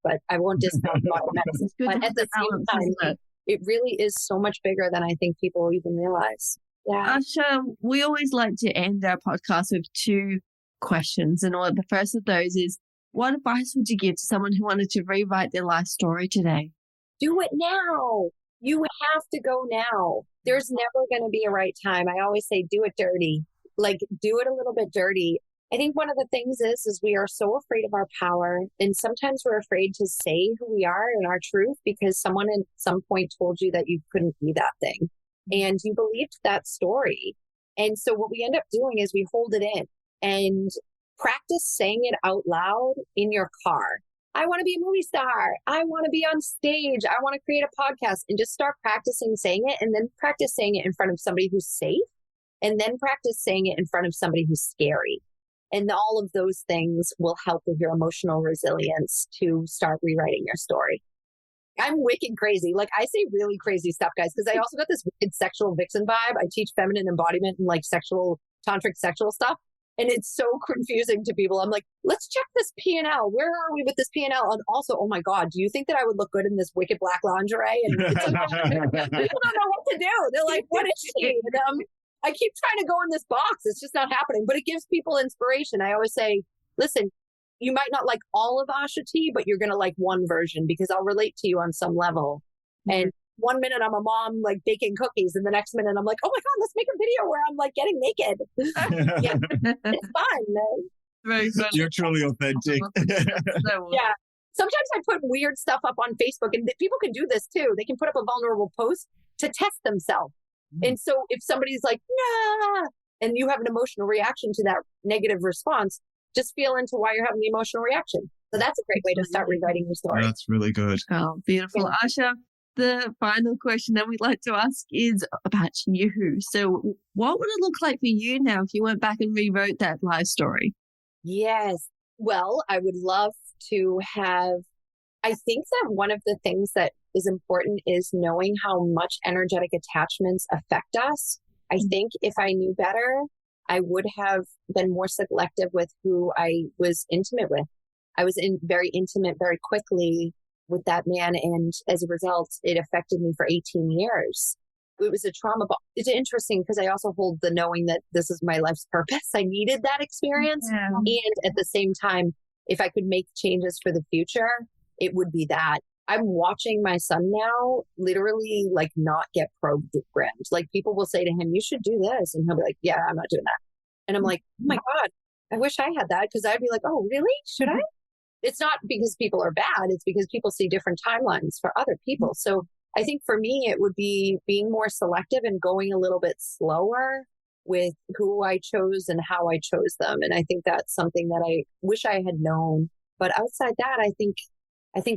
but I won't discount modern medicine. But at the same time, it really is so much bigger than I think people even realize. Yeah. Asha, we always like to end our podcast with 2 questions. And the first of those is, what advice would you give to someone who wanted to rewrite their life story today? Do it now. You have to go now. There's never going to be a right time. I always say, do it dirty. Like, do it a little bit dirty. I think one of the things is we are so afraid of our power. And sometimes we're afraid to say who we are and our truth because someone at some point told you that you couldn't be that thing. And you believed that story. And so what we end up doing is we hold it in and practice saying it out loud in your car. I want to be a movie star. I want to be on stage. I want to create a podcast, and just start practicing saying it, and then practice saying it in front of somebody who's safe, and then practice saying it in front of somebody who's scary. And all of those things will help with your emotional resilience to start rewriting your story. I'm wicked crazy. Like, I say really crazy stuff, guys, because I also got this wicked sexual vixen vibe. I teach feminine embodiment and like tantric sexual stuff. And it's so confusing to people. I'm like, let's check this P&L. Where are we with this P&L? And also, oh my God, do you think that I would look good in this wicked black lingerie? And it's like, people don't know what to do. They're like, what is she? And I keep trying to go in this box. It's just not happening, but it gives people inspiration. I always say, listen, you might not like all of Aasha T, but you're going to like one version because I'll relate to you on some level. And one minute I'm a mom like baking cookies, and the next minute I'm like, oh my God, let's make a video where I'm like getting naked. Yeah, it's fun, man. Very fun. You're truly authentic. Yeah. Sometimes I put weird stuff up on Facebook, and people can do this too. They can put up a vulnerable post to test themselves. And so if somebody's like, nah, and you have an emotional reaction to that negative response, just feel into why you're having the emotional reaction. So that's a great way to start rewriting your story. That's really good. Oh, beautiful. Yeah. Asha, the final question that we'd like to ask is about you. So what would it look like for you now if you went back and rewrote that life story? Yes. Well, I would love to have, I think that one of the things that is important is knowing how much energetic attachments affect us. I think if I knew better, I would have been more selective with who I was intimate with. I was very intimate very quickly with that man. And as a result, it affected me for 18 years. It was a trauma. It's interesting because I also hold the knowing that this is my life's purpose. I needed that experience. Yeah. And at the same time, if I could make changes for the future, it would be that. I'm watching my son now literally like not get programmed. Like people will say to him, you should do this. And he'll be like, yeah, I'm not doing that. And I'm like, oh my God, I wish I had that. Cause I'd be like, oh, really? Should I? It's not because people are bad. It's because people see different timelines for other people. So I think for me, it would be being more selective and going a little bit slower with who I chose and how I chose them. And I think that's something that I wish I had known. But outside that, I think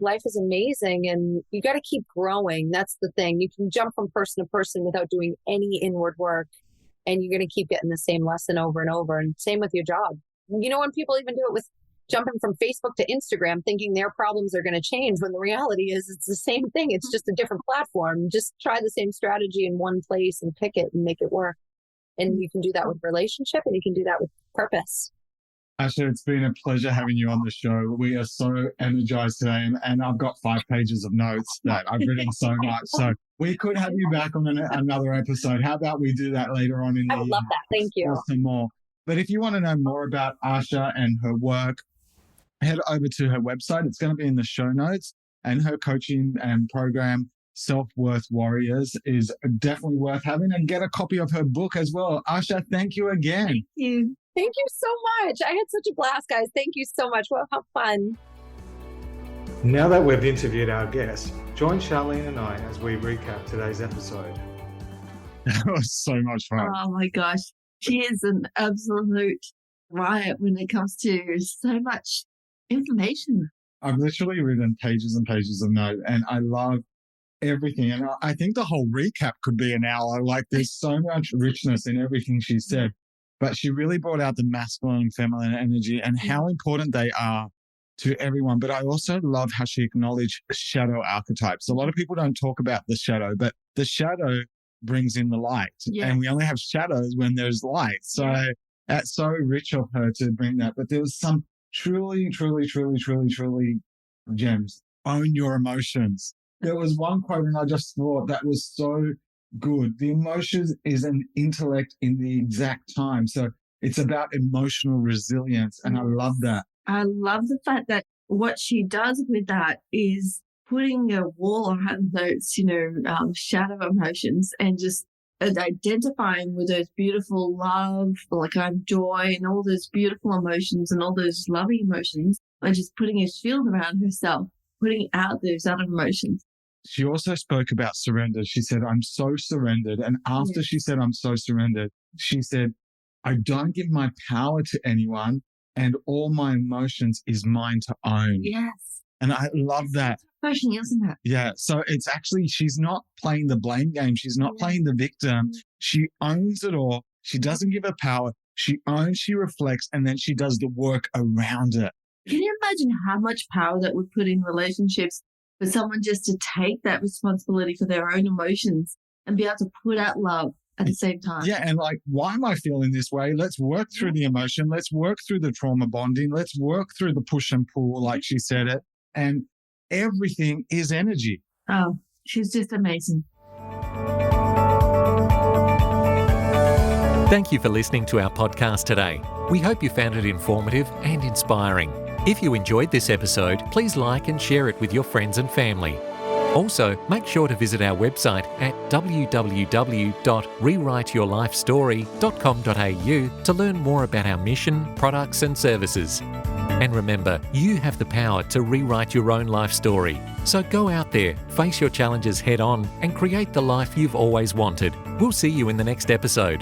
life is amazing and you got to keep growing. That's the thing. You can jump from person to person without doing any inward work and you're going to keep getting the same lesson over and over. And same with your job. You know, when people even do it with jumping from Facebook to Instagram, thinking their problems are going to change when the reality is it's the same thing. It's just a different platform. Just try the same strategy in one place and pick it and make it work. And you can do that with relationship and you can do that with purpose. Asha, it's been a pleasure having you on the show. We are so energized today, and I've got 5 pages of notes that I've written so much. So we could have you back on another episode. How about we do that later on in the year? I would love that. Thank you. Some more. But if you want to know more about Asha and her work, head over to her website. It's going to be in the show notes. And her coaching and program, Self-Worth Warriors, is definitely worth having. And get a copy of her book as well. Asha, thank you again. Thank you. Thank you so much. I had such a blast, guys. Thank you so much. Well, how fun. Now that we've interviewed our guest, join Charlene and I as we recap today's episode. That was so much fun. Oh my gosh. She is an absolute riot when it comes to so much information. I've literally written pages and pages of notes, and I love everything. And I think the whole recap could be an hour. Like there's so much richness in everything she said. But she really brought out the masculine and feminine energy and how important they are to everyone. But I also love how she acknowledged shadow archetypes. A lot of people don't talk about the shadow, but the shadow brings in the light. Yeah. And we only have shadows when there's light. So that's so rich of her to bring that. But there was some truly gems. Own your emotions. There was one quote and I just thought that was so good. The emotions is an intellect in the exact time. So it's about emotional resilience. And I love that. I love the fact that what she does with that is putting a wall around those, shadow emotions and just identifying with those beautiful love, joy and all those beautiful emotions and all those loving emotions and just putting a shield around herself, putting out those other emotions. She also spoke about surrender. She said, I'm so surrendered. And after she said, I'm so surrendered, she said, I don't give my power to anyone and all my emotions is mine to own. Yes. And I love that. Pushing, isn't it? Yeah. So it's actually, she's not playing the blame game. She's not playing the victim. She owns it all. She doesn't give her power. She owns, she reflects, and then she does the work around it. Can you imagine how much power that would put in relationships for someone just to take that responsibility for their own emotions and be able to put out love at the same time? Yeah. And why am I feeling this way? Let's work through the emotion. Let's work through the trauma bonding. Let's work through the push and pull, like she said it. And everything is energy. Oh, she's just amazing. Thank you for listening to our podcast today. We hope you found it informative and inspiring. If you enjoyed this episode, please like and share it with your friends and family. Also, make sure to visit our website at www.rewriteyourlifestory.com.au to learn more about our mission, products and services. And remember, you have the power to rewrite your own life story. So go out there, face your challenges head on, and create the life you've always wanted. We'll see you in the next episode.